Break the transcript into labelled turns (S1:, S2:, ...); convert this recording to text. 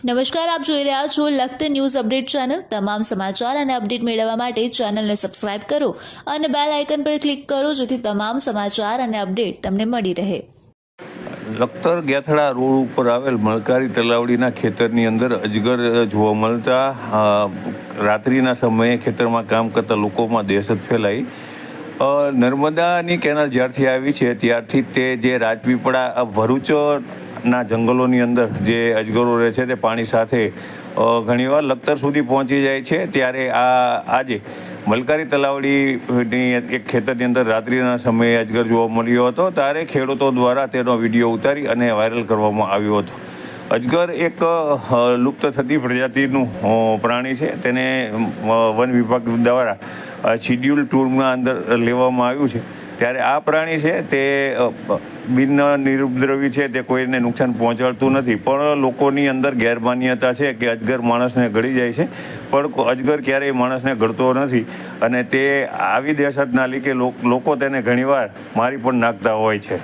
S1: નમસ્કાર, આપ જોઈ રહ્યા છો લખત ન્યૂઝ અપડેટ ચેનલ। તમામ સમાચાર અને અપડેટ મેળવવા માટે ચેનલને સબસ્ક્રાઇબ કરો અને બેલ આઇકન પર ક્લિક કરો જેથી તમામ સમાચાર અને અપડેટ તમને મળી રહે।
S2: લખતર ગેથડા રોડ ઉપર આવેલ મલકારી તલાવડીના ખેતરની અંદર અજગર જોવા મળતા રાત્રિના સમયે ખેતરમાં કામ કરતા લોકોમાં દહેશત ફેલાઈ। નર્મદાની કેનાલ જ્યારથી આવી છે ત્યારથી તે જે રાજપીપળા ભરૂચના જંગલોની અંદર જે અજગરો રહે છે તે પાણી સાથે ઘણીવાર લખતર સુધી પહોંચી જાય છે। ત્યારે આજે મલકારી તલાવડીની એક ખેતરની અંદર રાત્રિના સમયે અજગર જોવા મળ્યો હતો। ત્યારે ખેડૂતો દ્વારા તેનો વિડીયો ઉતારી અને વાયરલ કરવામાં આવ્યો હતો। અજગર એક લુપ્ત થતી પ્રજાતિનું પ્રાણી છે। તેને વન વિભાગ દ્વારા શિડ્યુલ ટૂરમાં અંદર લેવામાં આવ્યું છે। ત્યારે આ પ્રાણી છે તે બિન નિરુપદ્રવી છે, તે કોઈને નુકસાન પહોંચાડતું નથી, પણ લોકોની અંદર ગેરમાન્યતા છે કે અજગર માણસને ગળી જાય છે, પણ અજગર ક્યારેય માણસને ગળતો નથી અને તે આવી દહેશતના લીધે લોકો તેને ઘણીવાર મારી પણ નાખતા હોય છે।